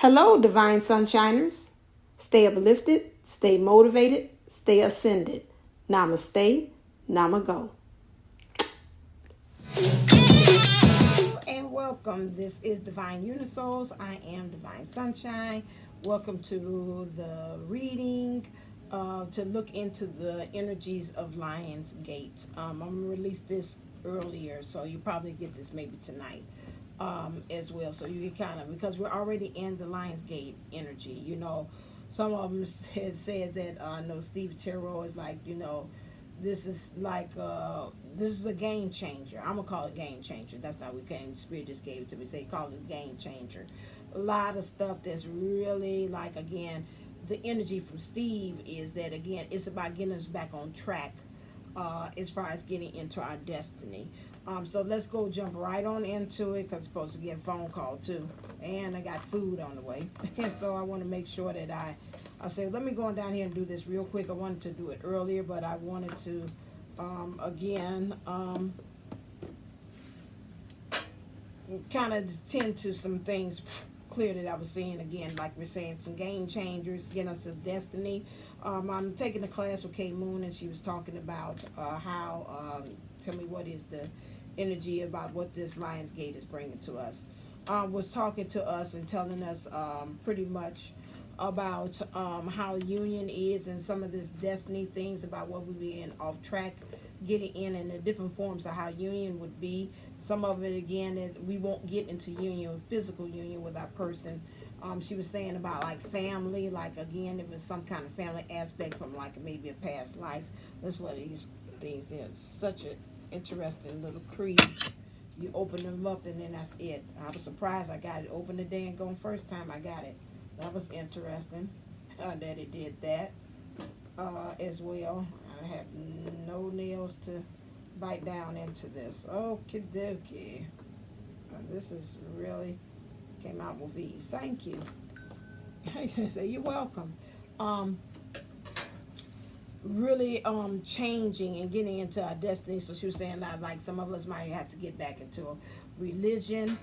Hello, Divine Sunshiners. Stay uplifted, stay motivated, stay ascended. Namaste, Namago. And welcome. This is Divine Unisouls. I am Divine Sunshine. Welcome to the reading to look into the energies of Lionsgate. I'm going to release this earlier, so you probably get this maybe tonight. As well, so you can kind of, because we're already in the Lionsgate energy, you know. Some of them has said that I know Steve Terrell is like, you know, this is like this is a game changer. I'm gonna call it game changer. That's not what Spirit just gave it to me. Say call it game changer. A lot of stuff that's really like, again, the energy from Steve is that, again, it's about getting us back on track as far as getting into our destiny. So let's go jump right on into it, because I'm supposed to get a phone call too, and I got food on the way. So I want to make sure that I said, let me go on down here and do this real quick. I wanted to do it earlier, but I wanted to again kind of tend to some things clear that I was saying. Again, like we're saying, some game changers, getting us as destiny. I'm taking a class with Kay Moon, and she was talking about how tell me what is the energy about what this Lionsgate is bringing to us. Was talking to us and telling us pretty much about how union is, and some of this destiny things about what we be in off track, getting in, and the different forms of how union would be. Some of it, again, that we won't get into union, physical union with our person. She was saying about like family, like, again, it was some kind of family aspect from like maybe a past life. That's what these things are. Such an interesting little creed. You open them up and then that's it. I was surprised I got it open the day and going first time I got it. That was interesting that it did that as well. I have no nails to bite down into this. Okie dokie. This is really came out with ease. Thank you. I say you're welcome. Really changing and getting into our destiny. So she was saying that like some of us might have to get back into a religion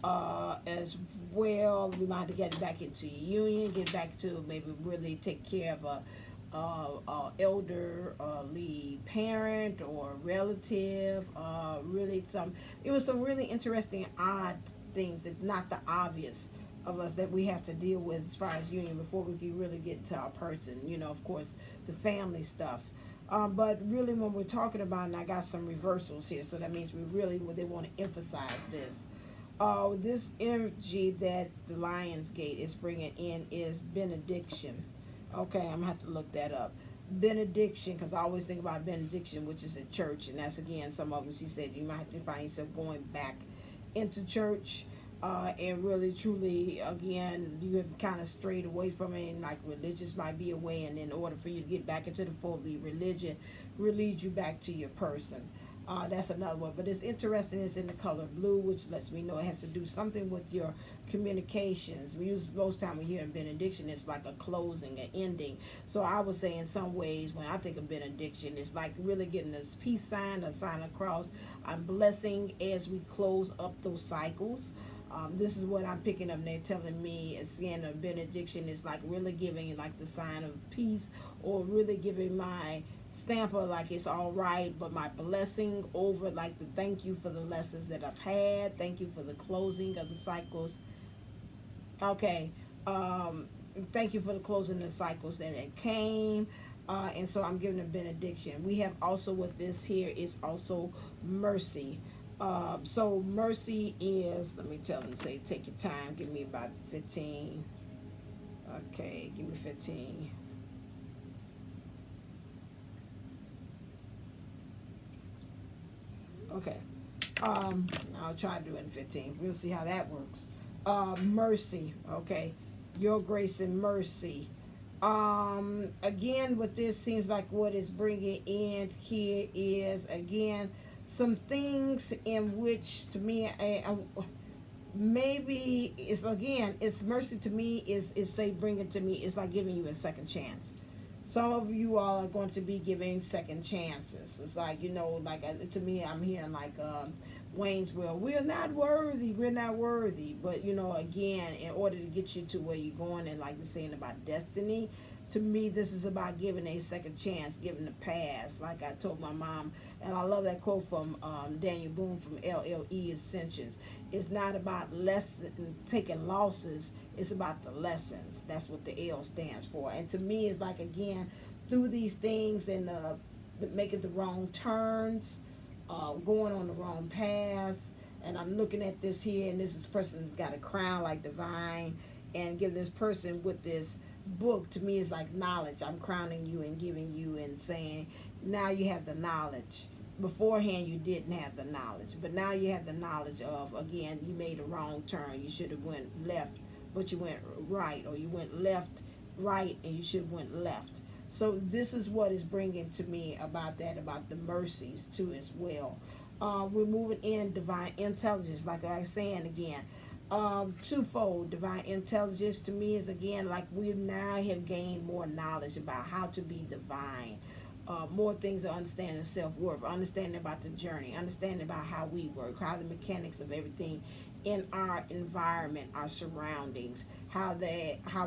as well. We might have to get back into a union, get back to maybe really take care of a elderly parent or relative. Really it was some really interesting odd things that's not the obvious of us that we have to deal with as far as union before we can really get to our person. You know, of course, the family stuff. But really when we're talking about, and I got some reversals here, so that means we really, they want to emphasize this. This energy that the Lionsgate is bringing in is benediction. Okay, I'm going to have to look that up. Benediction, because I always think about benediction, which is a church, and that's, again, some of them, she said, you might have to find yourself going back into church, and really truly, again, you have kind of strayed away from it, and like religious might be a way, and in order for you to get back into the fold, the religion will lead you back to your person. That's another one, but it's interesting. It's in the color blue, which lets me know it has to do something with your communications. We use most time we hear in benediction, it's like a closing, an ending. So I would say in some ways when I think of benediction, it's like really getting this peace sign, a sign across. I'm blessing as we close up those cycles. This is what I'm picking up, and they're telling me, again, a benediction is like really giving like the sign of peace, or really giving my stamp of like it's all right, but my blessing over like the thank you for the lessons that I've had, thank you for the closing of the cycles. Okay, thank you for the closing of the cycles that it came. And so I'm giving a benediction. We have also with this here is also mercy. So mercy is, let me tell them, say, take your time, give me about 15. Okay, give me 15. Okay, I'll try to do it in 15. We'll see how that works. Mercy, okay, your grace and mercy. Again, what this seems like what is bringing in here is, again, some things in which to me maybe it's, again, it's mercy to me is say bring it to me, it's like giving you a second chance. Some of you all are going to be giving second chances. It's like, you know, like to me, I'm hearing like Wayne's World. We're not worthy. We're not worthy. But you know, again, in order to get you to where you're going, and like they're saying about destiny, to me, this is about giving a second chance, giving the pass. Like I told my mom, and I love that quote from Daniel Boone from LLE Ascensions. It's not about taking losses. It's about the lessons. That's what the L stands for. And to me, it's like, again, through these things and making the wrong turns, going on the wrong paths. And I'm looking at this here, and this person's got a crown like divine, and giving this person with this book, to me, is like knowledge. I'm crowning you and giving you and saying, now you have the knowledge. Beforehand, you didn't have the knowledge, but now you have the knowledge of, again, you made a wrong turn. You should have went left, but you went right, or you went left, right, and you should have went left. So this is what is bringing to me about that, about the mercies too as well. We're moving in divine intelligence, like I was saying again. Twofold. Divine intelligence to me is, again, like we now have gained more knowledge about how to be divine. More things of understanding self-worth, understanding about the journey, understanding about how we work, how the mechanics of everything in our environment, our surroundings, how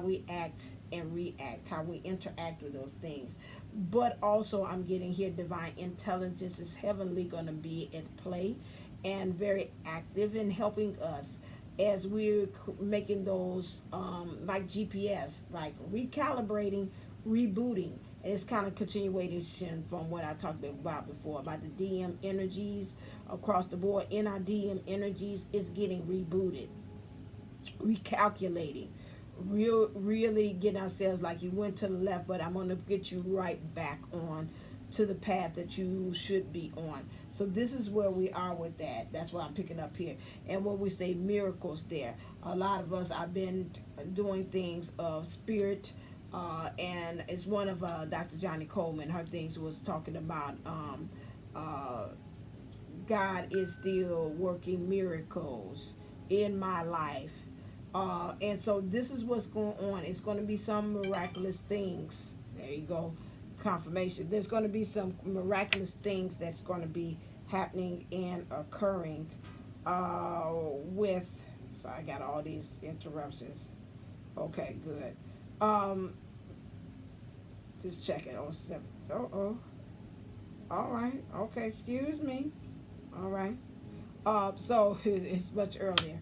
we act and react, how we interact with those things. But also, I'm getting here, divine intelligence is heavenly going to be at play and very active in helping us as we're making those like GPS, like recalibrating, rebooting. And it's kind of continuation from what I talked about before, about the DM energies across the board. In our DM energies, is getting rebooted, recalculating, really getting ourselves, like, you went to the left, but I'm going to get you right back on to the path that you should be on. So this is where we are with that. That's what I'm picking up here. And when we say miracles there, a lot of us have been doing things of spirit, and it's one of Dr. Johnny Coleman, her things was talking about God is still working miracles in my life. And so this is what's going on. It's going to be some miraculous things. There you go. Confirmation. There's going to be some miraculous things that's going to be happening and occurring with, so I got all these interruptions. Okay, good. Just check it on 7. All right. Okay, excuse me. All right. So it's much earlier.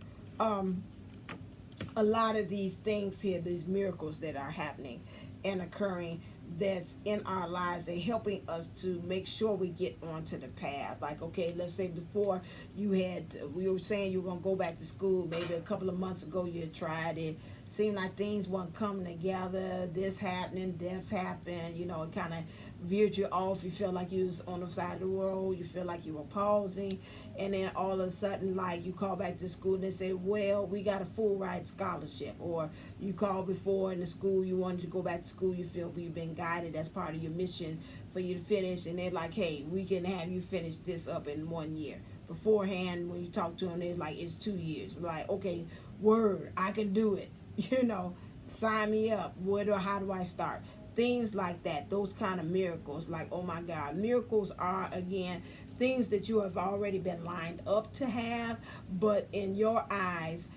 A lot of these things here, these miracles that are happening and occurring, that's in our lives, they're helping us to make sure we get onto the path. Like, okay, let's say before we were saying you were going to go back to school, maybe a couple of months ago you had tried it, seemed like things weren't coming together, this happening, death happened, you know, it kind of veered you off. You feel like you was on the side of the road, you feel like you were pausing, and then all of a sudden, like, you call back to school and they say, well, we got a full ride scholarship. Or you called before in the school, you wanted to go back to school, you feel you've been guided, that's part of your mission for you to finish, and they're like, hey, we can have you finish this up in 1 year. Beforehand, when you talk to them, they're like, it's 2 years. Like, okay, word, I can do it. You know, sign me up. How do I start? Things like that, those kind of miracles. Like, oh my God, miracles are, again, things that you have already been lined up to have, but in your eyes,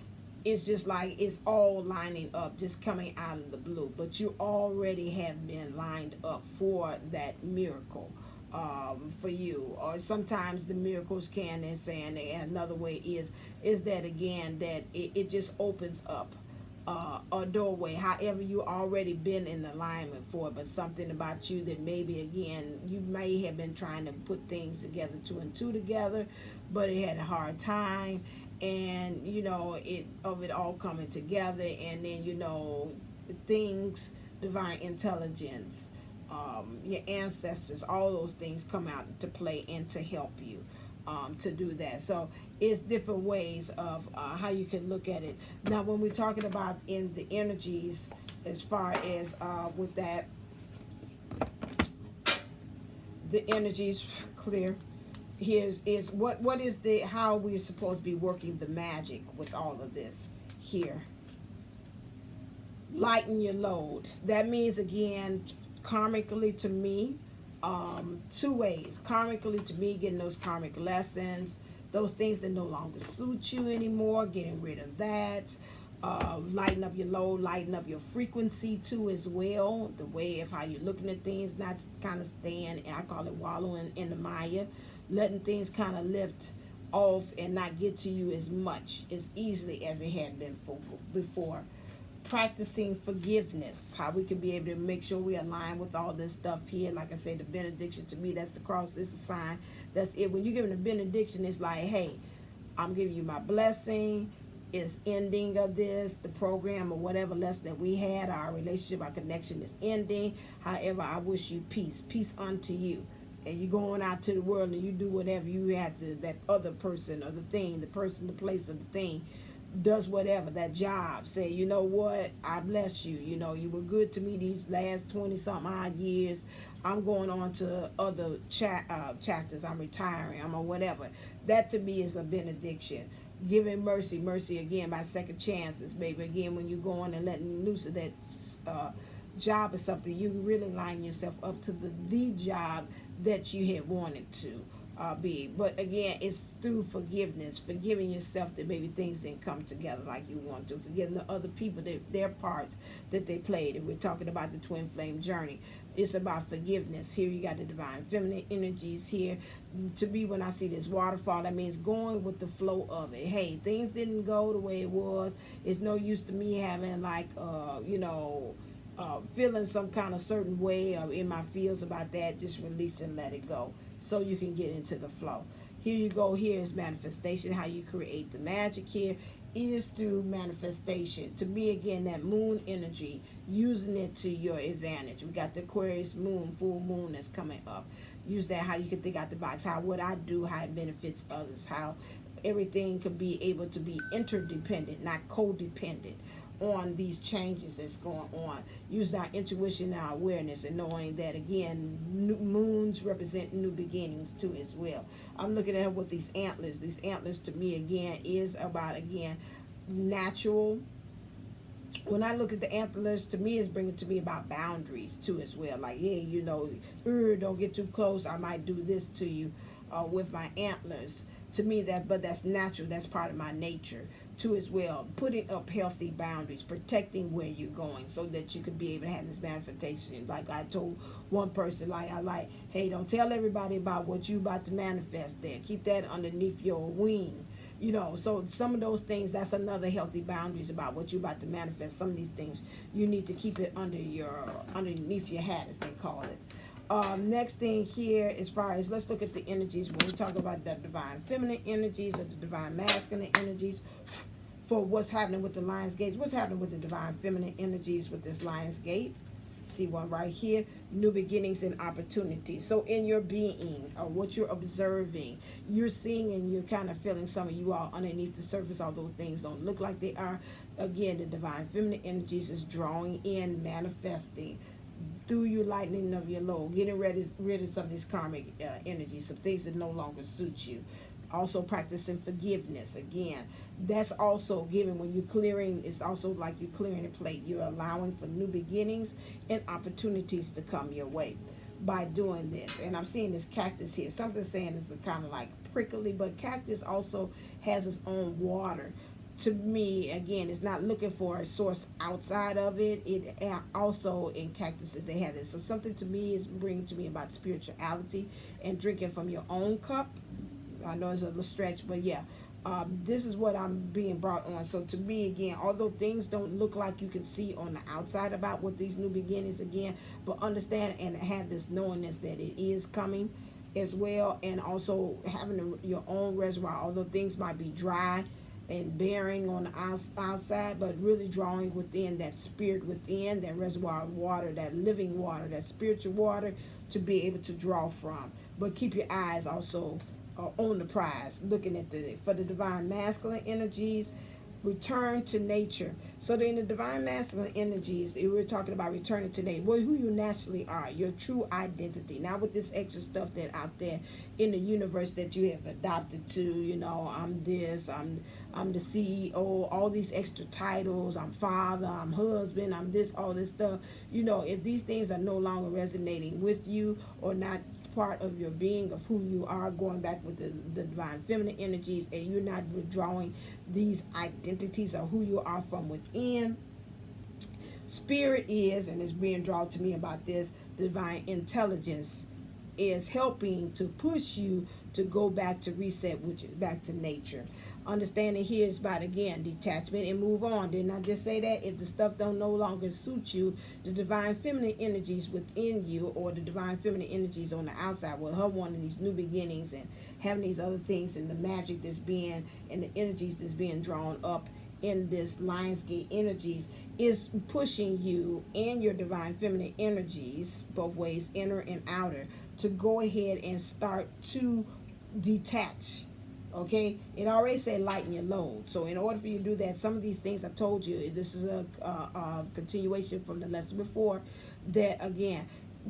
it's just like it's all lining up, just coming out of the blue. But you already have been lined up for that miracle for you. Or sometimes the miracles can, and saying another way is that, again, that it just opens up a doorway. However, you already been in alignment for it, but something about you that maybe, again, you may have been trying to put things together, 2 and 2 together, but it had a hard time, and you know, it all coming together, and then, you know, things, divine intelligence, your ancestors, all those things come out to play and to help you to do that. So it's different ways of how you can look at it. Now, when we're talking about in the energies, as far as with that, the energies clear. Here's what is the how we're supposed to be working the magic with all of this here. Lighten your load. That means, again, karmically to me, 2 ways. Karmically to me, getting those karmic lessons, those things that no longer suit you anymore, getting rid of that. Lighten up your load, lighten up your frequency too as well. The way of how you're looking at things, not kind of staying, and I call it wallowing in the mire, letting things kind of lift off and not get to you as much, as easily as it had been before. Practicing forgiveness, how we can be able to make sure we align with all this stuff here. Like I said, the benediction, to me, that's the cross, this is a sign, that's it. When you're giving a benediction, it's like, hey, I'm giving you my blessing, is ending of this, the program or whatever lesson that we had, our relationship, our connection is ending. However, I wish you peace unto you. And you're going out to the world and you do whatever you have to, that other person or the thing, the person, the place, or the thing does whatever, that job, say, you know what, I bless you, you know, you were good to me these last 20 something odd years. I'm going on to other chapters, I'm retiring, I'm or whatever. That to me is a benediction. Giving mercy again by second chances, baby. Again, when you go on and letting loose of that job or something, you really line yourself up to the job that you had wanted to be. But again, it's through forgiveness, forgiving yourself that maybe things didn't come together like you want to, forgiving the other people, their parts that they played. And we're talking about the twin flame journey. It's about forgiveness. Here you got the divine feminine energies here. To me, when I see this waterfall, that means going with the flow of it. Hey, things didn't go the way it was. It's no use to me having like, feeling some kind of certain way in my feels about that. Just release and let it go so you can get into the flow. Here you go. Here is manifestation. How you create the magic here is through manifestation. To me, again, that moon energy, using it to your advantage. We got the Aquarius moon, full moon that's coming up. Use that, how you can think out the box, how what I do, how it benefits others, how everything could be able to be interdependent, not codependent on these changes that's going on. Use our intuition, our awareness, and knowing that, again, moons represent new beginnings too as well. I'm looking at it with these antlers. These antlers to me, again, is about, again, natural. When I look at the antlers, to me, it's bringing to me about boundaries too as well. Like, hey, you know, don't get too close. I might do this to you with my antlers. To me, but that's natural. That's part of my nature too as well. Putting up healthy boundaries, protecting where you're going, so that you could be able to have this manifestation. Like I told one person, hey, don't tell everybody about what you about to manifest there. Keep that underneath your wing. You know, so some of those things, that's another healthy boundaries about what you're about to manifest. Some of these things, you need to keep it underneath your hat, as they call it. Next thing here, as far as, let's look at the energies. When we talk about the divine feminine energies or the divine masculine energies, for what's happening with the Lion's Gate, what's happening with the divine feminine energies with this Lion's Gate. See one right here, new beginnings and opportunities. So in your being, or what you're observing, you're seeing and you're kind of feeling some of you all underneath the surface, although things don't look like they are. Again, the divine feminine energies is drawing in, manifesting through you, lightening of your load, getting rid of some of these karmic energies, some things that no longer suit you. Also practicing forgiveness. Again, that's also giving. When you're clearing, it's also like you're clearing a plate. You're allowing for new beginnings and opportunities to come your way by doing this. And I'm seeing this cactus here. Something saying it's kind of like prickly, but cactus also has its own water. To me, again, it's not looking for a source outside of it. It also, in cactuses, they have this. So something to me is bringing to me about spirituality and drinking from your own cup. I know it's a little stretch, but yeah, this is what I'm being brought on. So to me, again, although things don't look like you can see on the outside about what these new beginnings, again, but understand and have this knowingness that it is coming as well. And also having your own reservoir, although things might be dry and bearing on the outside, but really drawing within, that spirit within, that reservoir of water, that living water, that spiritual water to be able to draw from. But keep your eyes also on the prize, looking at for the divine masculine energies. Return to nature. So in the divine masculine energies, we're talking about returning to nature, who you naturally are, your true identity. Not with this extra stuff that out there in the universe that you have adopted to. You know, I'm this, I'm the CEO, all these extra titles. I'm father, I'm husband, I'm this, all this stuff. You know, if these things are no longer resonating with you or not part of your being, of who you are, going back with the divine feminine energies, and you're not withdrawing these identities of who you are from within. Spirit is, and it's being drawn to me about this, divine intelligence is helping to push you to go back to reset, which is back to nature. Understanding here is about, again, detachment and move on. Didn't I just say that? If the stuff don't no longer suit you, the divine feminine energies within you, or the divine feminine energies on the outside, with her wanting these new beginnings and having these other things, and the magic that's being, and the energies that's being drawn up in this Lionsgate energies, is pushing you and your divine feminine energies, both ways, inner and outer, to go ahead and start to detach. Okay, it already said lighten your load. So in order for you to do that, some of these things I told you, this is a continuation from the lesson before, that again,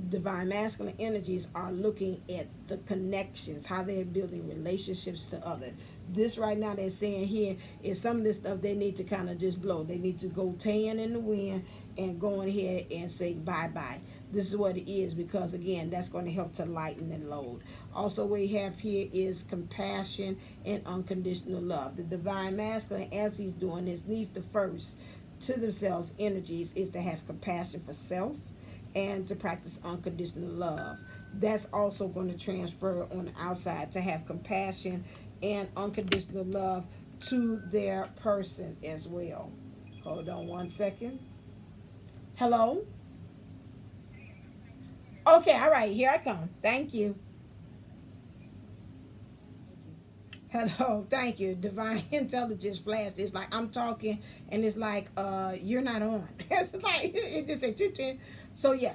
divine masculine energies are looking at the connections, how they're building relationships to others. This right now they're saying here is some of this stuff they need to kind of just blow. They need to go tan in the wind and go ahead and say bye-bye. This is what it is, because again, that's going to help to lighten the load. Also, what we have here is compassion and unconditional love. The divine masculine, as he's doing this, needs to first, to themselves, energies, is to have compassion for self and to practice unconditional love. That's also going to transfer on the outside, to have compassion and unconditional love to their person as well. Hold on one second. Hello? Okay, all right, here I come. Thank you. Hello, thank you. Divine intelligence flashed. It's like I'm talking, and it's like you're not on. It's like it just said choo. So yeah,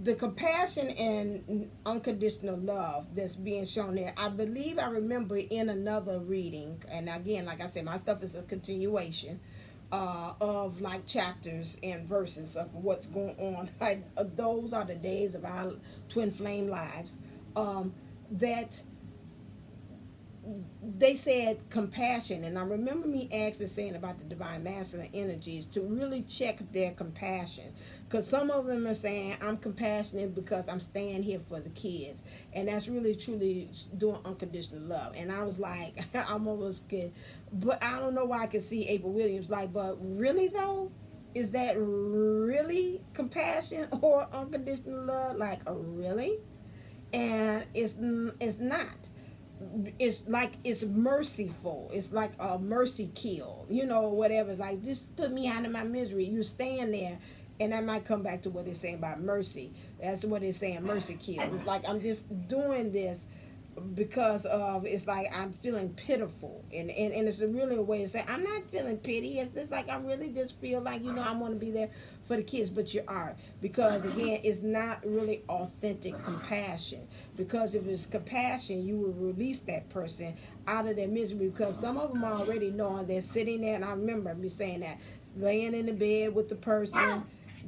the compassion and unconditional love that's being shown there, I believe I remember in another reading, and again, like I said, my stuff is a continuation of like chapters and verses of what's going on. Those are the days of our twin flame lives. That they said compassion, and I remember me actually saying about the divine masculine energies to really check their compassion, because some of them are saying I'm compassionate because I'm staying here for the kids, and that's really truly doing unconditional love. And I was like, I'm almost scared, but I don't know why I could see April Williams like, but really though, is that really compassion or unconditional love? Like, really? And it's not. It's like it's merciful. It's like a mercy kill, whatever. It's like, just put me out of my misery. You stand there, and that might come back to what they're saying about mercy. That's what they're saying, mercy kill. It's like I'm just doing this because of, it's like I'm feeling pitiful, and it's really a way to say I'm not feeling pity. It's just like I really just feel like I want to be there for the kids, but you are, because again, it's not really authentic compassion, because if it's compassion, you will release that person out of their misery, because some of them are already knowing they're sitting there, and I remember me saying that, laying in the bed with the person.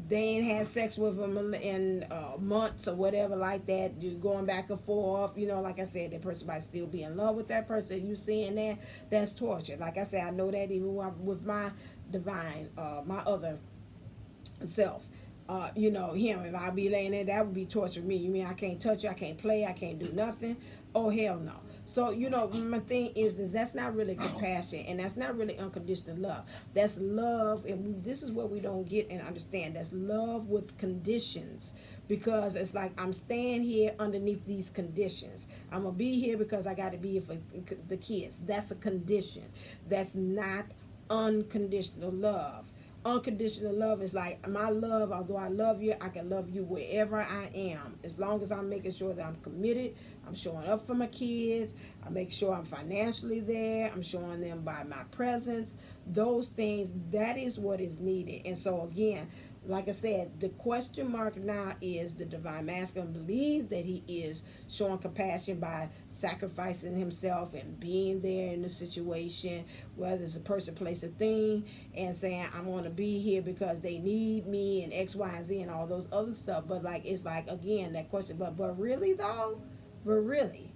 They ain't had sex with them in months or whatever like that. You're going back and forth. Like I said, that person might still be in love with that person. You seeing that? That's torture. Like I said, I know that even with my divine, my other self. Him, if I be laying there, that would be torture me. You mean I can't touch you, I can't play, I can't do nothing? Oh, hell no. So, my thing is that's not really compassion, and that's not really unconditional love. That's love, and this is what we don't get and understand. That's love with conditions, because it's like I'm staying here underneath these conditions. I'm going to be here because I got to be here for the kids. That's a condition. That's not unconditional love. Unconditional love is like my love, although I love you, I can love you wherever I am, as long as I'm making sure that I'm committed, I'm showing up for my kids, I make sure I'm financially there, I'm showing them by my presence, those things. That is what is needed. And so again, like I said, the question mark now is the divine masculine believes that he is showing compassion by sacrificing himself and being there in the situation, whether it's a person, place, a thing, and saying, I want to be here because they need me and X, Y, and Z and all those other stuff. But like, it's like, again, that question, but really though? But really?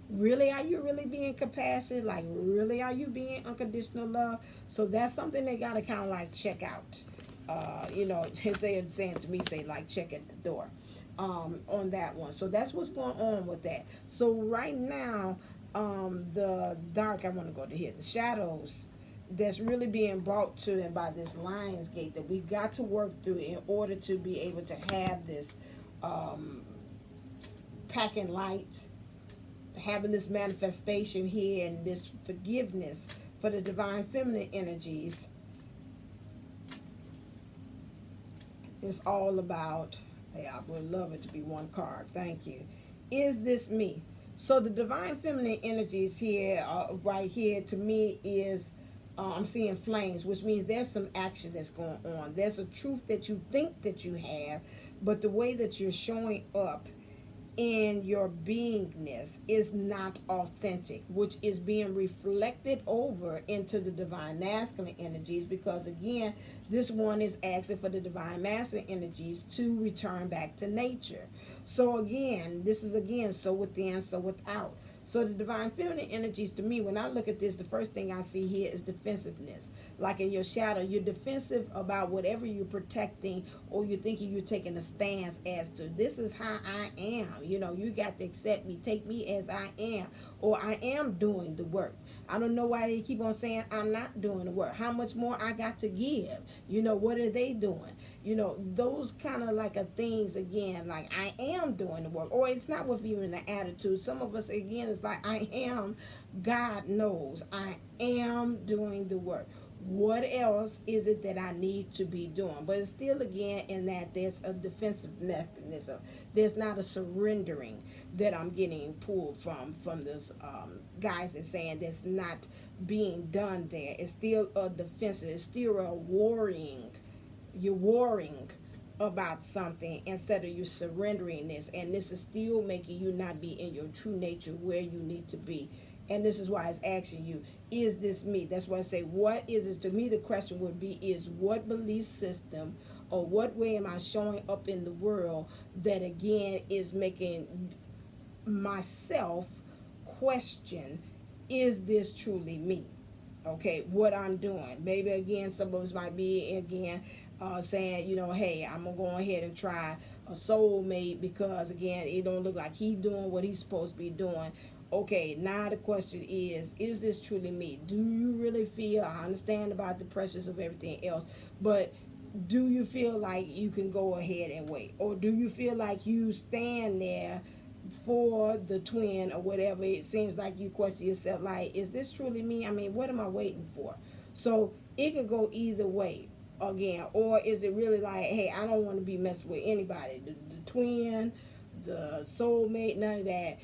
Really, are you really being compassionate? Like, really, are you being unconditional love? So that's something they got to kind of like check out. They're saying to me, say, like, check at the door. on that one. So that's what's going on with that. So right now, the dark, I want to go to here, the shadows that's really being brought to and by this Lion's Gate that we've got to work through in order to be able to have this packing light, having this manifestation here and this forgiveness for the divine feminine energies. It's all about, hey, I would love it to be one card. Thank you. Is this me? So the divine feminine energies here, right here, to me is, I'm seeing flames, which means there's some action that's going on. There's a truth that you think that you have, but the way that you're showing up in your beingness is not authentic, which is being reflected over into the divine masculine energies, because again, this one is asking for the divine masculine energies to return back to nature. So again, this is again, so within, so without. So the divine feminine energies, to me, when I look at this, the first thing I see here is defensiveness. Like in your shadow, you're defensive about whatever you're protecting, or you're thinking you're taking a stance as to, this is how I am. You know, you got to accept me, take me as I am, or I am doing the work. I don't know why they keep on saying I'm not doing the work. How much more I got to give? You know, what are they doing? You know, those kind of like a things, again, like I am doing the work. Or it's not with even the attitude. Some of us, again, it's like I am, God knows, I am doing the work. What else is it that I need to be doing? But it's still, again, in that there's a defensive mechanism. There's not a surrendering that I'm getting pulled from this guys that's saying that's not being done there. It's still a defensive. It's still a warring. You're warring about something instead of you surrendering this. And this is still making you not be in your true nature where you need to be. And this is why it's asking you, is this me? That's why I say, what is this? To me, the question would be, is what belief system or what way am I showing up in the world that, again, is making myself question, is this truly me? Okay, what I'm doing. Maybe, again, some of us might be, again, saying, you know, hey, I'm going to go ahead and try a soulmate because, again, it don't look like he's doing what he's supposed to be doing. Okay, now the question is this truly me? Do you really feel, I understand about the pressures of everything else, but do you feel like you can go ahead and wait? Or do you feel like you stand there for the twin or whatever? It seems like you question yourself, like, is this truly me? I mean, what am I waiting for? So it can go either way, again. Or is it really like, hey, I don't want to be messed with anybody, the twin, the soulmate, none of that.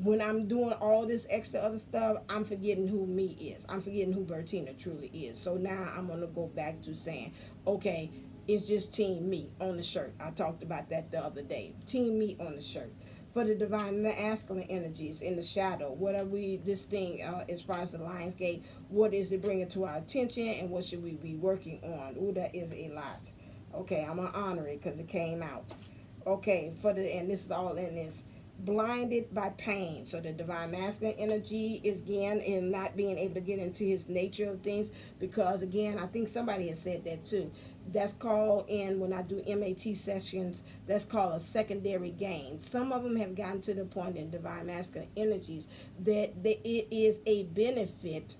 When I'm doing all this extra other stuff, I'm forgetting who me is. I'm forgetting who Bertina truly is. So now I'm going to go back to saying, okay, it's just team me on the shirt. I talked about that the other day. Team me on the shirt. For the divine masculine energies in the shadow, what are we, this thing, as far as the Lion's Gate, what is it bringing to our attention, and what should we be working on? Ooh, that is a lot. Okay, I'm going to honor it because it came out. Okay, and this is all in this. Blinded by pain. So the divine masculine energy is, again, in not being able to get into his nature of things, because, again, I think somebody has said that too. That's called, in when I do MAT sessions, that's called a secondary gain. Some of them have gotten to the point in divine masculine energies that it is a benefit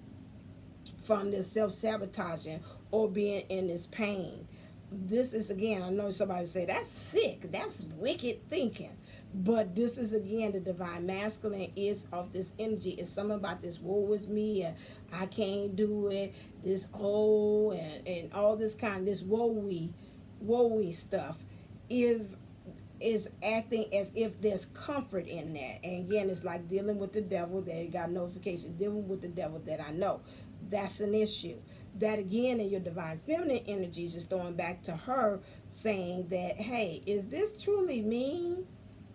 from this self-sabotaging or being in this pain. This is, again, I know somebody would say, that's sick, that's wicked thinking. But this is, again, the divine masculine is of this energy. It's something about this woe is me, and I can't do it, this and all this kind of, this woe-y stuff is acting as if there's comfort in that. And again, it's like dealing with the devil. There you got notification, dealing with the devil that I know. That's an issue. That, again, in your divine feminine energies is throwing back to her, saying that, hey, is this truly me?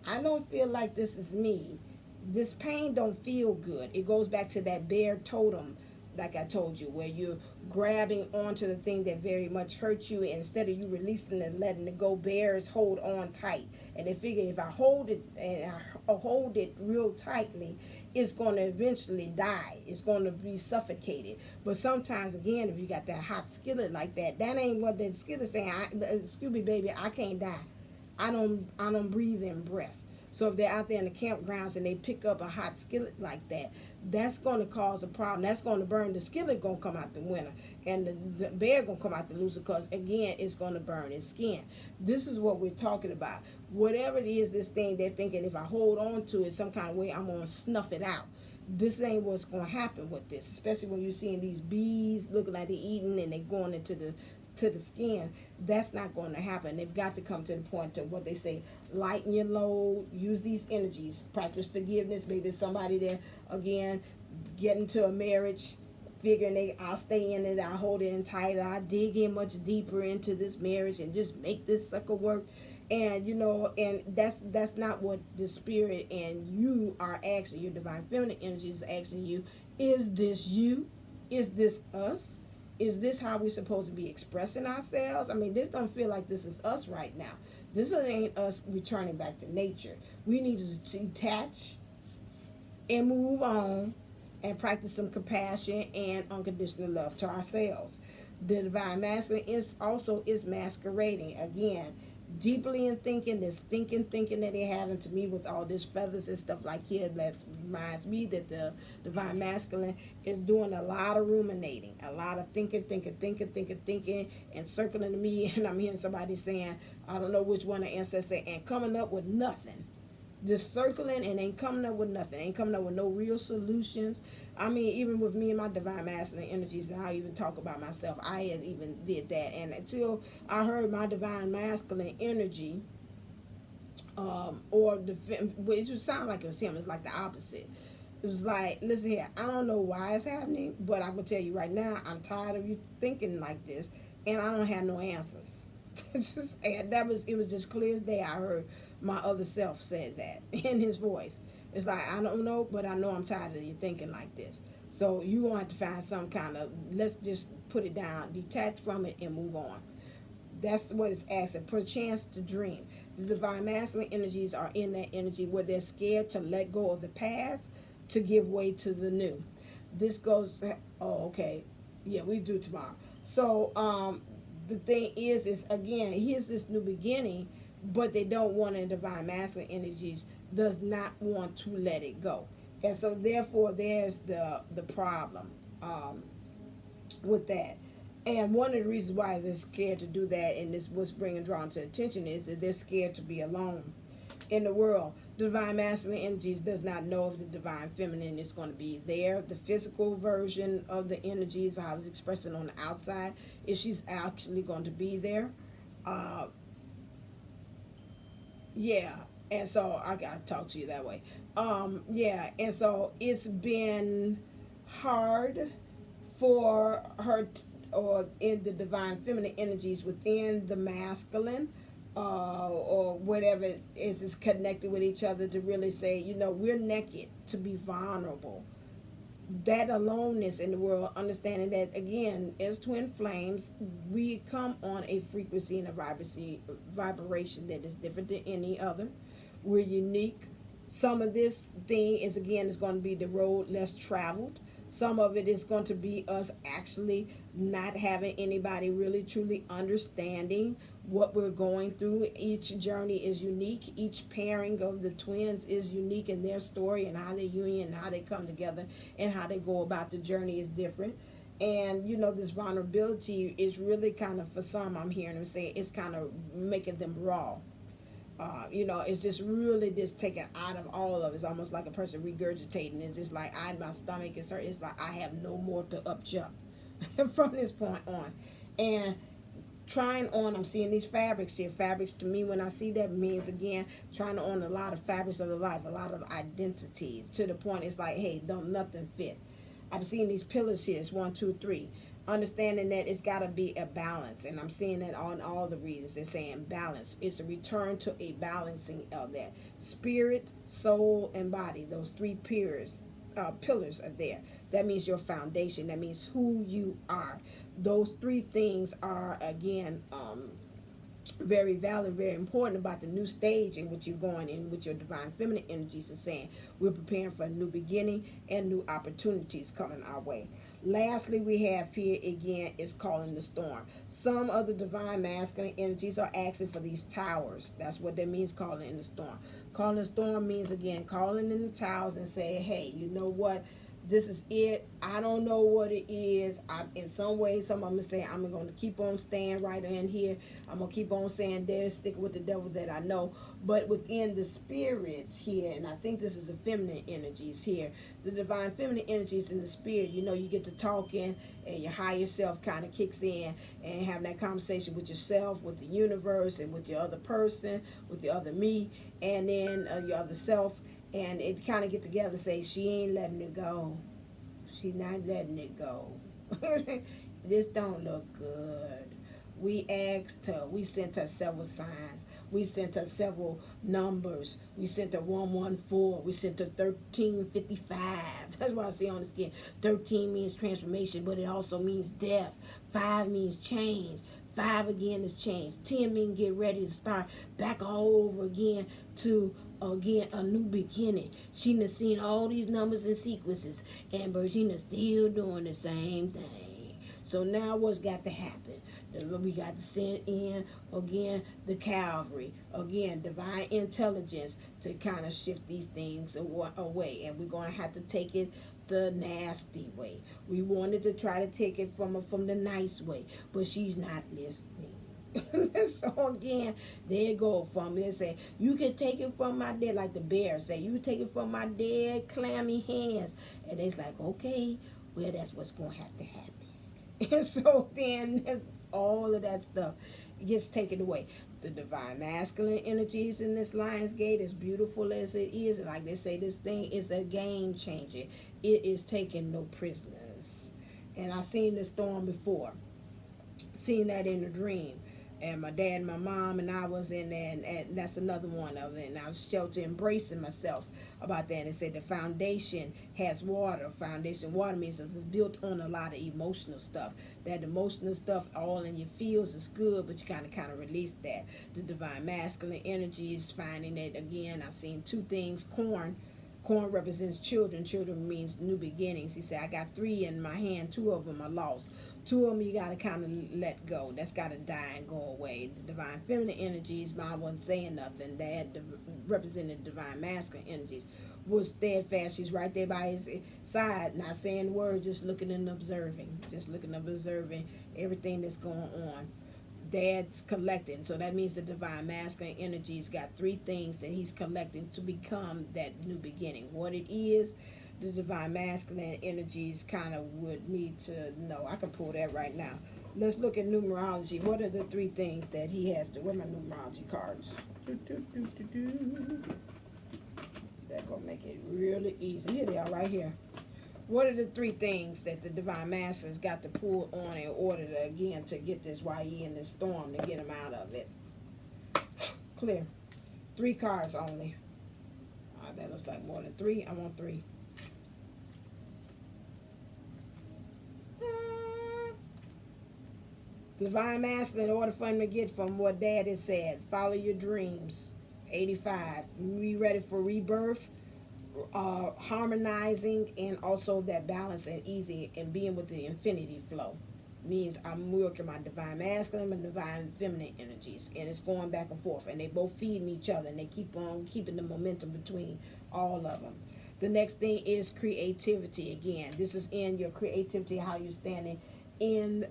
I don't feel like this is me. This pain don't feel good. It goes back to that bear totem, like I told you, where you're grabbing onto the thing that very much hurt you, and instead of you releasing and letting it go, bears hold on tight. And they figure, if I hold it and I hold it real tightly, it's going to eventually die. It's going to be suffocated. But sometimes, again, if you got that hot skillet like that, that ain't what the skillet saying. Excuse me, baby, I can't die. I don't breathe in breath. So if they're out there in the campgrounds and they pick up a hot skillet like that, that's going to cause a problem. That's going to burn. The skillet going to come out the winter, and the bear going to come out the looser, because again, it's going to burn its skin. This is what we're talking about. Whatever it is, this thing they're thinking, if I hold on to it some kind of way, I'm going to snuff it out. This ain't what's going to happen with this, especially when you're seeing these bees looking like they're eating and they're going into the skin. That's not going to happen. They've got to come to the point to what they say, lighten your load, use these energies, practice forgiveness. Maybe somebody there, again, get into a marriage figuring I'll stay in it, I'll hold it in tight, I'll dig in much deeper into this marriage and just make this sucker work. And and that's not what the spirit and you are asking. Your divine feminine energy is asking you, is this you? Is this us? Is this how we're supposed to be expressing ourselves? I mean, this don't feel like this is us right now. This ain't us returning back to nature. We need to detach and move on and practice some compassion and unconditional love to ourselves. The divine masculine is masquerading again deeply in thinking, this thinking that they have, and to me with all this feathers and stuff like here, that reminds me that the divine masculine is doing a lot of ruminating, a lot of thinking, and circling to me, and I'm hearing somebody saying, I don't know which one the ancestor, and coming up with nothing. Just circling and ain't coming up with nothing, ain't coming up with no real solutions. I mean, even with me and my divine masculine energies, and I even talk about myself, I had even did that. And until I heard my divine masculine energy, which would sound like it was him, it's like the opposite. It was like, listen here, I don't know why it's happening, but I'm gonna tell you right now, I'm tired of you thinking like this, and I don't have no answers. And it was just clear as day. I heard my other self said that in his voice. It's like, I don't know, but I know I'm tired of you thinking like this. So you want to find some kind of, let's just put it down, detach from it and move on. That's what it's asking. Perchance to dream. The divine masculine energies are in that energy where they're scared to let go of the past to give way to the new. This goes, oh, okay. Yeah, we do tomorrow. So the thing is again, here's this new beginning, but they don't want, in divine masculine energies does not want to let it go. And so therefore there's the problem with that. And one of the reasons why they're scared to do that, and this what's bringing drawn to attention, is that they're scared to be alone in the world. The divine masculine energies does not know if the divine feminine is going to be there. The physical version of the energies I was expressing on the outside, if she's actually going to be there. Yeah, and so I gotta talk to you that way. Yeah, and so it's been hard for her or in the divine feminine energies within the masculine, or whatever is connected with each other, to really say, we're naked, to be vulnerable. That aloneness in the world, understanding that again, as twin flames, we come on a frequency and a vibration that is different than any other. We're unique. Some of this thing is going to be the road less traveled. Some of it is going to be us actually not having anybody really truly understanding what we're going through. Each journey is unique. Each pairing of the twins is unique in their story, and how they union, and how they come together, and how they go about the journey is different. And this vulnerability is really kind of, for some, I'm hearing them say, it's kind of making them raw. It's just really just taken out of all of it. It's almost like a person regurgitating. It's just like, my stomach is hurt. It's like I have no more to up jump from this point on. And trying on, I'm seeing these fabrics here. Fabrics to me, when I see that, means again trying on a lot of fabrics of the life, a lot of identities, to the point it's like, hey, don't nothing fit. I'm seeing these pillars here. It's 1, 2, 3. Understanding that it's got to be a balance, and I'm seeing that on all the readings. They're saying balance. It's a return to a balancing of that spirit, soul, and body. Those 3 pillars are there. That means your foundation. That means who you are. Those 3 things are again very valid, very important about the new stage in which you're going in, with your divine feminine energies is saying we're preparing for a new beginning and new opportunities coming our way. Lastly, we have here again is calling the storm. Some of the divine masculine energies are asking for these towers. That's what that means, calling in the storm. Calling the storm means, again, calling in the towers and saying, hey, you know what? This is it. I don't know what it is. In some ways, some of them say, I'm going to keep on staying right in here. I'm going to keep on saying, there, stick with the devil that I know. But within the spirit here, and I think this is the feminine energies here, the divine feminine energies in the spirit, you know, you get to talking and your higher self kind of kicks in and having that conversation with yourself, with the universe, and with your other person, with the other me, and then your other self. And it kind of get together and say, she ain't letting it go. She's not letting it go. This don't look good. We asked her. We sent her several signs. We sent her several numbers. We sent her 114. We sent her 1355. That's what I see on the skin. 13 means transformation, but it also means death. 5 means change. 5 again is change. 10 means get ready to start back all over again to again a new beginning. She done seen all these numbers and sequences, and Virginia still doing the same thing. So now what's got to happen? We got to send in again the Calvary, again divine intelligence to kind of shift these things away, and we're going to have to take it the nasty way. We wanted to try to take it from the nice way, but she's not listening. So again, there go from it. Say, you can take it from my dead, like the bear say, you take it from my dead clammy hands. And it's like, okay, well, that's what's going to have to happen. And so then all of that stuff gets taken away. The divine masculine energies in this Lion's Gate, as beautiful as it is, like they say, this thing is a game changer. It is taking no prisoners. And I've seen the storm before. Seen that in a dream. And my dad and my mom and I was in there, and that's another one of it. And I was sheltered, embracing myself about that. And it said the foundation has water. Foundation water means it's built on a lot of emotional stuff. That emotional stuff all in your feels is good, but you kind of release that. The divine masculine energy is finding that, again, I've seen 2 things. Corn represents children. Children means new beginnings. He said, I got 3 in my hand. 2 of them are lost. 2 of them you got to kind of let go. That's got to die and go away. The divine feminine energies, mom wasn't saying nothing. Dad represented divine masculine energies. Was steadfast. She's right there by his side, not saying a word, just looking and observing. Just looking and observing everything that's going on. Dad's collecting, so that means the divine masculine energies got 3 things that he's collecting to become that new beginning. What it is, the divine masculine energies kind of would need to know. I can pull that right now. Let's look at numerology. What are the 3 things that he has to? Where are my numerology cards? That's gonna make it really easy. Here they are, right here. What are the 3 things that the divine masculine's got to pull on in order to, again, to get this YE in this storm, to get him out of it? Clear. 3 cards only. That looks like more than 3. I want 3. Divine masculine, in order for him to get from what Dad has said, follow your dreams. 85. Be ready for rebirth. Harmonizing, and also that balance and easy and being with the infinity flow means I'm working my divine masculine and divine feminine energies, and it's going back and forth, and they both feeding each other, and they keep on keeping the momentum between all of them. The next thing is creativity. Again, this is in your creativity, how you're standing in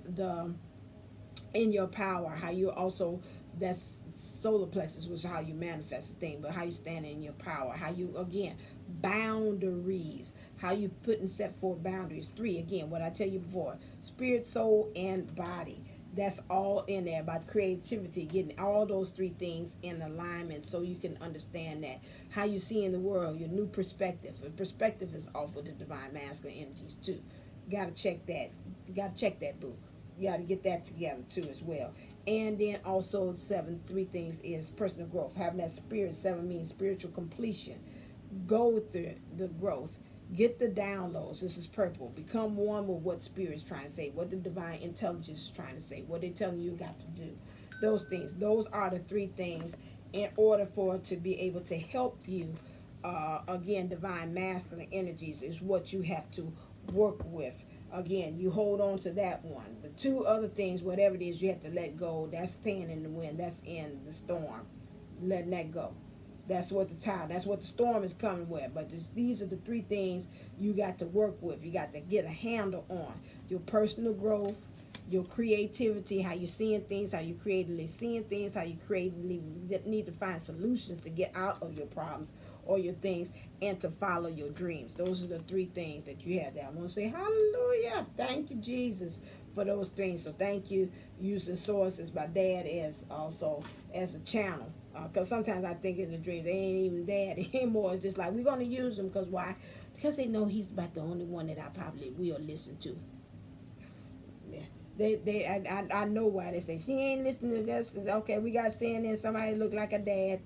your power, how you also, that's solar plexus, which is how you manifest a thing, but how you stand in your power, how you, again, boundaries, how you put and set forth boundaries. 3, again, what I tell you before, spirit, soul, and body. That's all in there about creativity, getting all those 3 things in alignment so you can understand that. How you see in the world, your new perspective. The perspective is off with the divine masculine energies too. You got to check that. You got to check that, boo. You got to get that together too as well. And then also 7, 3 things is personal growth. Having that spirit, 7 means spiritual completion. Go with the growth. Get the downloads. This is purple. Become one with what spirit is trying to say, what the divine intelligence is trying to say, what they're telling you got to do. Those things. Those are the 3 things in order for it to be able to help you. Again, divine masculine energies is what you have to work with. Again, you hold on to that one. The two other things, whatever it is, you have to let go. That's staying in the wind. That's in the storm. Letting that go. That's what the tide. That's what the storm is coming with. But these are the three things you got to work with. You got to get a handle on your personal growth, your creativity, how you're seeing things, how you creatively seeing things, how you creatively need to find solutions to get out of your problems or your things, and to follow your dreams. Those are the three things that you have there. I want to say hallelujah. Thank you, Jesus, for those things. So thank you, using sources by Dad as also as a channel. Because sometimes I think in the dreams, they ain't even Dad anymore. It's just like, we're going to use them because why? Because they know he's about the only one that I probably will listen to. I know why they say she ain't listening to this. Okay, we got saying then somebody look like a dad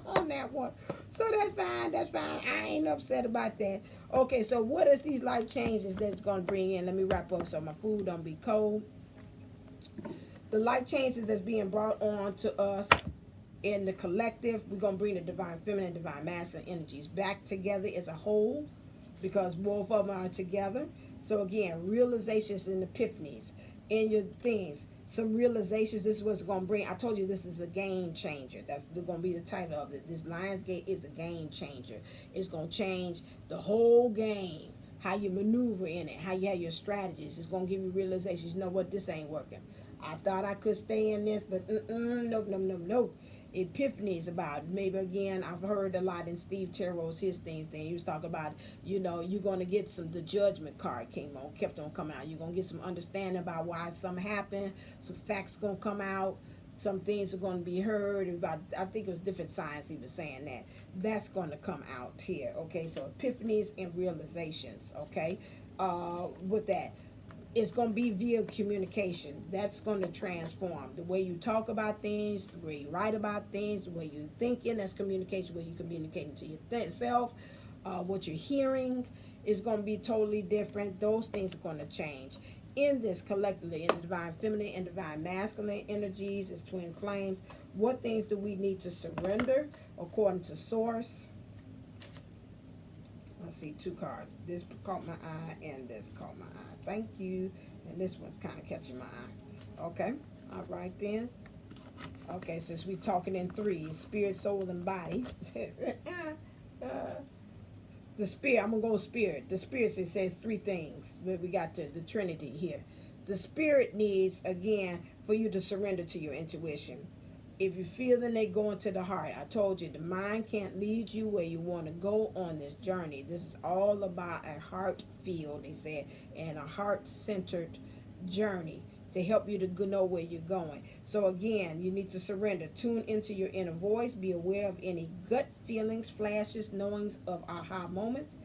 on that one. So that's fine. That's fine. I ain't upset about that. Okay, so what is these life changes that's gonna bring in? Let me wrap up so my food don't be cold. The life changes that's being brought on to us in the collective, we're gonna bring the divine feminine and divine masculine energies back together as a whole, because both of them are together. So again, realizations and epiphanies in your things. Some realizations, this is what's going to bring. I told you this is a game changer. That's going to be the title of it. This Lionsgate is a game changer. It's going to change the whole game. How you maneuver in it. How you have your strategies. It's going to give you realizations. You know what? This ain't working. I thought I could stay in this, but nope. Epiphanies about, maybe again, I've heard a lot in Steve Terrell's his things. Then he was talking about, you're going to get the judgment card kept on coming out. You're going to get some understanding about why something happened. Some facts going to come out. Some things are going to be heard about. I think it was different science he was saying that. That's going to come out here. Okay, so epiphanies and realizations. Okay, with that. It's going to be via communication. That's going to transform. The way you talk about things, the way you write about things, the way you're thinking, that's communication, the way you're communicating to yourself. What you're hearing is going to be totally different. Those things are going to change. In this collectively, in the divine feminine and divine masculine energies, as twin flames, what things do we need to surrender according to source? I see two cards. This caught my eye and this caught my eye. Thank you. And this one's kind of catching my eye. Okay. All right then. Okay, since we're talking in threes, spirit, soul, and body. The spirit, I'm going to go spirit. The spirit says three things. We got the Trinity here. The spirit needs, again, for you to surrender to your intuition. If you feel then they go into the heart. I told you, the mind can't lead you where you want to go on this journey. This is all about a heart field, they said, and a heart-centered journey to help you to know where you're going. So again, you need to surrender. Tune into your inner voice. Be aware of any gut feelings, flashes, knowings of aha moments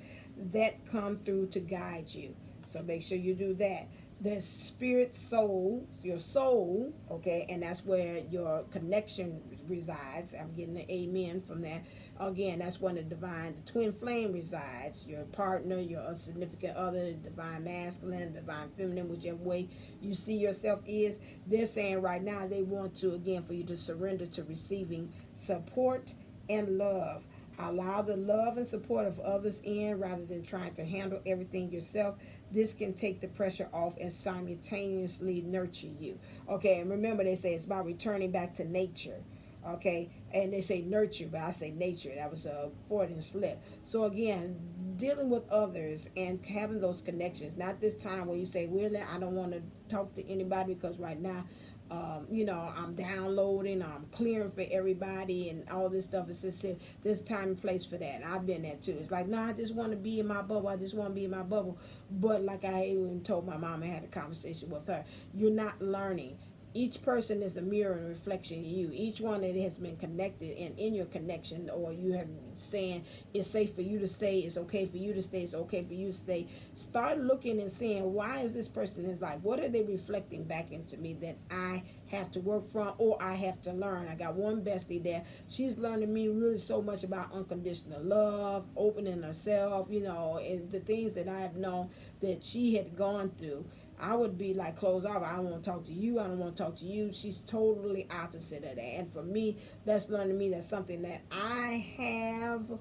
that come through to guide you. So make sure you do that. The spirit, soul, your soul, okay, and that's where your connection resides. I'm getting an amen from that. Again, that's when the divine, the twin flame resides. Your partner, your significant other, divine masculine, divine feminine, whichever way you see yourself is. They're saying right now they want to, again, for you to surrender to receiving support and love. Allow the love and support of others in rather than trying to handle everything yourself. This can take the pressure off and simultaneously nurture you. Okay, and remember they say it's about returning back to nature. Okay, and they say nurture, but I say nature. That was a Freudian slip. So again, dealing with others and having those connections. Not this time where you say, really, I don't want to talk to anybody because right now, I'm downloading, I'm clearing for everybody and all this stuff. It's just this time and place for that. And I've been there too. It's like, no, I just want to be in my bubble. I just want to be in my bubble. But like I even told my mom, I had a conversation with her. You're not learning. Each person is a mirror and reflection of you. Each one that has been connected and in your connection, or you have saying it's safe for you to stay, it's okay for you to stay, it's okay for you to stay. Start looking and seeing, why is this person in his life? What are they reflecting back into me that I have to work from or I have to learn? I got one bestie there. She's learning me really so much about unconditional love, opening herself, and the things that I have known that she had gone through. I would be like, close off. I don't want to talk to you. I don't want to talk to you. She's totally opposite of that. And for me, that's learning me. That's something that I have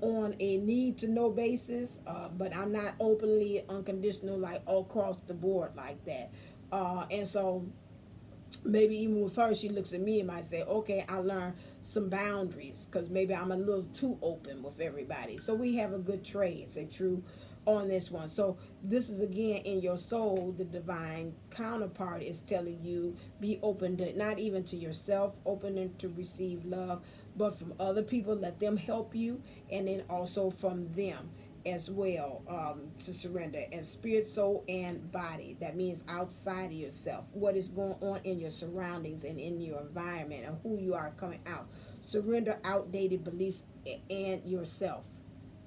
on a need to know basis, but I'm not openly unconditional like all across the board like that. And so maybe even with her, she looks at me and might say, okay, I learned some boundaries because maybe I'm a little too open with everybody. So we have a good trade, say true, on this one. So this is again in your soul, the divine counterpart is telling you be open to not even to yourself, open to receive love, but from other people, let them help you, and then also from them as well, to surrender and spirit, soul, and body. That means outside of yourself, what is going on in your surroundings and in your environment and who you are coming out. Surrender outdated beliefs and yourself,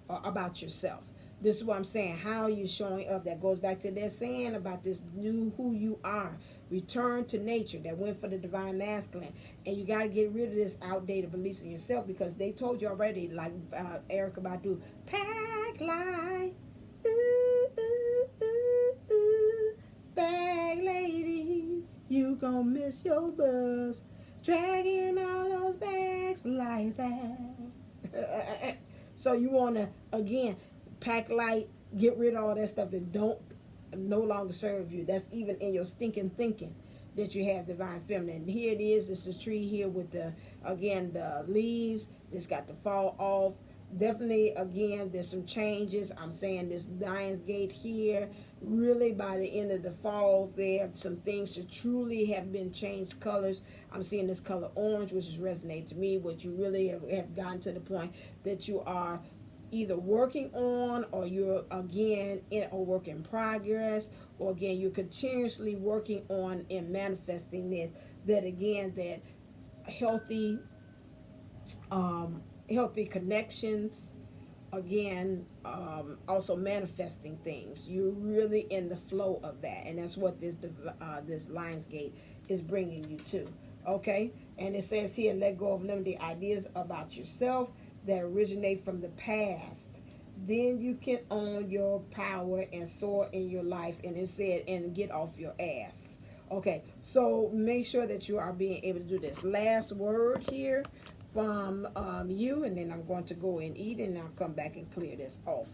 about yourself. This is what I'm saying. How are you showing up? That goes back to that saying about this new who you are. Return to nature. That went for the divine masculine. And you got to get rid of this outdated beliefs in yourself because they told you already, like Erica Badu, pack light. Ooh, ooh, ooh, ooh. Bag lady, you gonna miss your bus. Dragging all those bags like that. So you want to, again, pack light, get rid of all that stuff that don't no longer serve you. That's even in your stinking thinking that you have divine feminine. Here it is. It's this tree here with the, again, the leaves. It's got to fall off. Definitely, again, there's some changes. I'm saying this Lion's Gate here, really by the end of the fall, there some things that truly have been changed colors. I'm seeing this color orange, which is resonating to me, what you really have gotten to the point that you are either working on, or you're again in a work in progress, or again you're continuously working on and manifesting this, that again, that healthy healthy connections, again, also manifesting things. You're really in the flow of that, and that's what this Lionsgate is bringing you to. Okay, and it says here, let go of limited ideas about yourself that originate from the past. Then you can own your power and soar in your life. And it said, and get off your ass. Okay, so make sure that you are being able to do this. Last word here from you, and then I'm going to go and eat, and I'll come back and clear this off,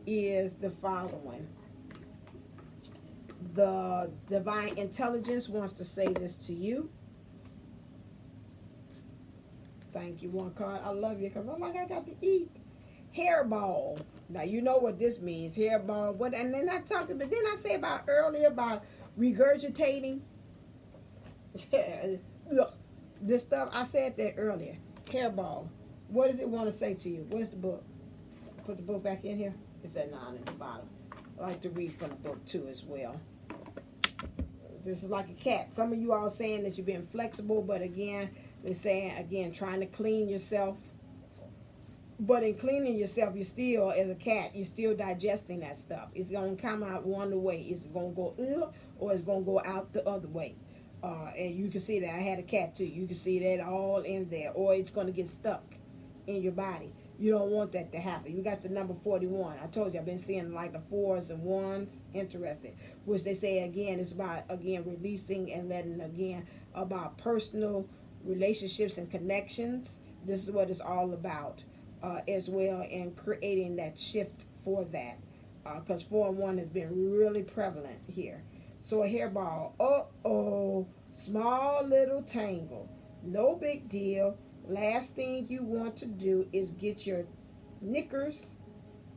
is the following. The divine intelligence wants to say this to you. Thank you, one card. I love you because I'm like, I got to eat. Hairball. Now you know what this means. Hairball. What? And then I talked, but then I said about earlier about regurgitating. Look, this stuff I said that earlier. Hairball. What does it want to say to you? Where's the book? Put the book back in here. It's at 9 at the bottom. I like to read from the book too as well. This is like a cat. Some of you all saying that you're being flexible, but again, they're saying, again, trying to clean yourself. But in cleaning yourself, you still, as a cat, you're still digesting that stuff. It's going to come out one way. It's going to go or it's going to go out the other way. And you can see that. I had a cat too. You can see that all in there. Or it's going to get stuck in your body. You don't want that to happen. You got the number 41. I told you, I've been seeing like the 4s and 1s. Interesting. Which they say, again, it's about, again, releasing and letting, again, about personal relationships and connections. This is what it's all about, as well, and creating that shift for that. Because 4 and 1 has been really prevalent here. So a hairball, small little tangle. No big deal. Last thing you want to do is get your knickers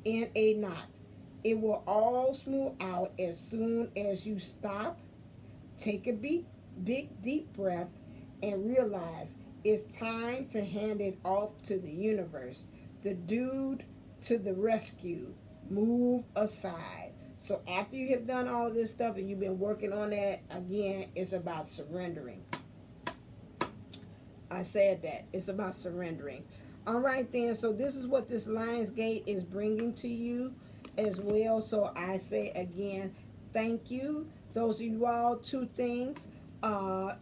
in a knot. It will all smooth out as soon as you stop, take a big deep breath, and realize it's time to hand it off to the universe. The dude to the rescue. Move aside. So after you have done all this stuff and you've been working on that, again, it's about surrendering. I said that. It's about surrendering. All right, then. So this is what this Lionsgate is bringing to you as well. So I say again, thank you. Those of you all, 2 things.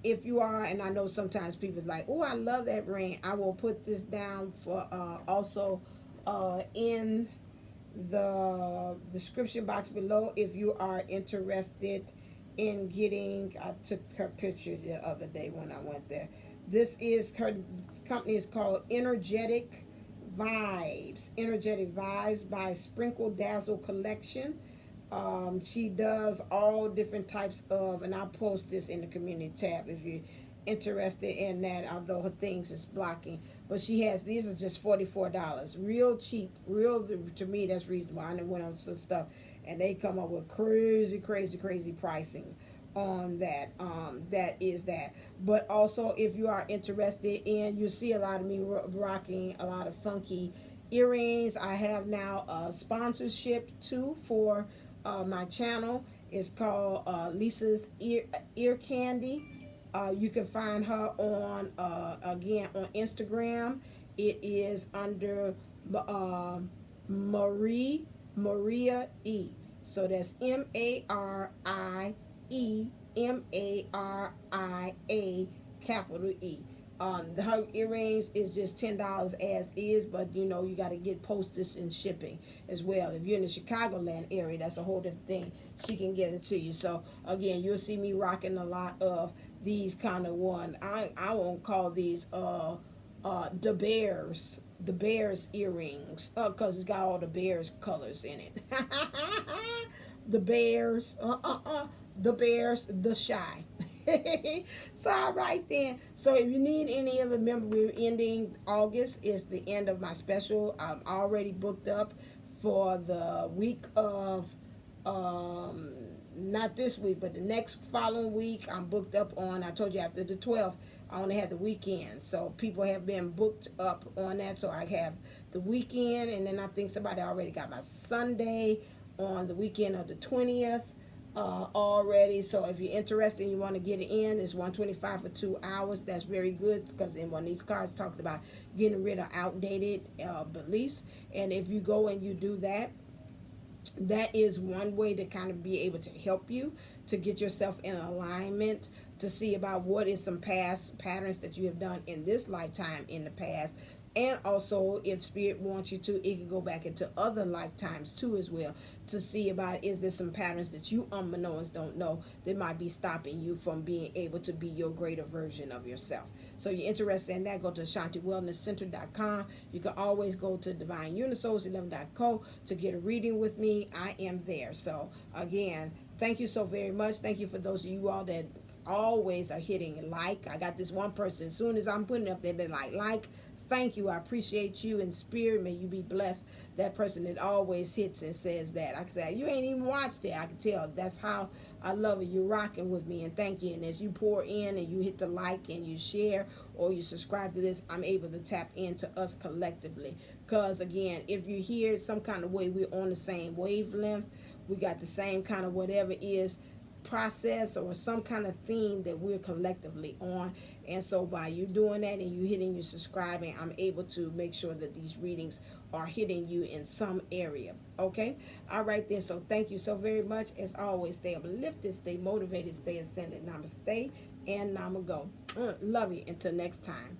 If you are, and I know sometimes people are like, oh, I love that ring. I will put this down for also in the description box below if you are interested in getting. I took her picture the other day when I went there. This is her company is called Energetic Vibes, Energetic Vibes by Sprinkle Dazzle Collection. She does all different types of, and I'll post this in the community tab if you're interested in that, although her things is blocking. But she has, these are just $44. Real cheap, real, to me, that's reasonable. I done went on some stuff, and they come up with crazy, crazy, crazy pricing on that. That is that. But also, if you are interested in, you see a lot of me rocking a lot of funky earrings. I have now a sponsorship too for my channel. It's called Lisa's Ear Candy. You can find her on again on Instagram. It is under Maria E. So that's MARIEMARIA capital E. Her earrings is just $10 as is, but you know you got to get postage and shipping as well. If you're in the Chicagoland area, that's a whole different thing. She can get it to you. So again, you'll see me rocking a lot of these kind of one. I won't call these the bears earrings, because it's got all the bears colors in it. The bears, the bears, the shy. So all right then. So if you need any of it, remember we're ending August. Is the end of my special. I'm already booked up for the week of not this week, but the next following week. I'm booked up on, I told you after the 12th, I only had the weekend. So people have been booked up on that. So I have the weekend, and then I think somebody already got my Sunday on the weekend of the 20th. Already. So if you're interested and you want to get it in, it's $125 for 2 hours. That's very good, because in one of these cards talked about getting rid of outdated beliefs. And if you go and you do that, that is one way to kind of be able to help you to get yourself in alignment, to see about what is some past patterns that you have done in this lifetime in the past. And also, if Spirit wants you to, it can go back into other lifetimes too as well, to see about, is there some patterns that you unbeknownst don't know that might be stopping you from being able to be your greater version of yourself. So you're interested in that, go to AshantiWellnessCenter.com. You can always go to DivineUnisouls11.co to get a reading with me. I am there. So again, thank you so very much. Thank you for those of you all that always are hitting like. I got this one person, as soon as I'm putting it up there, they're like. Thank you. I appreciate you in spirit. May you be blessed. That person that always hits and says that. I can say, you ain't even watched it. I can tell. That's how I love it. You're rocking with me, and thank you. And as you pour in and you hit the like and you share or you subscribe to this, I'm able to tap into us collectively. Because again, if you hear some kind of way, we're on the same wavelength. We got the same kind of whatever is process or some kind of theme that we're collectively on. And so by you doing that and you hitting, you subscribing, I'm able to make sure that these readings are hitting you in some area. Okay? All right then. So thank you so very much. As always, stay uplifted, stay motivated, stay ascended. Namaste and Namago. Love you. Until next time.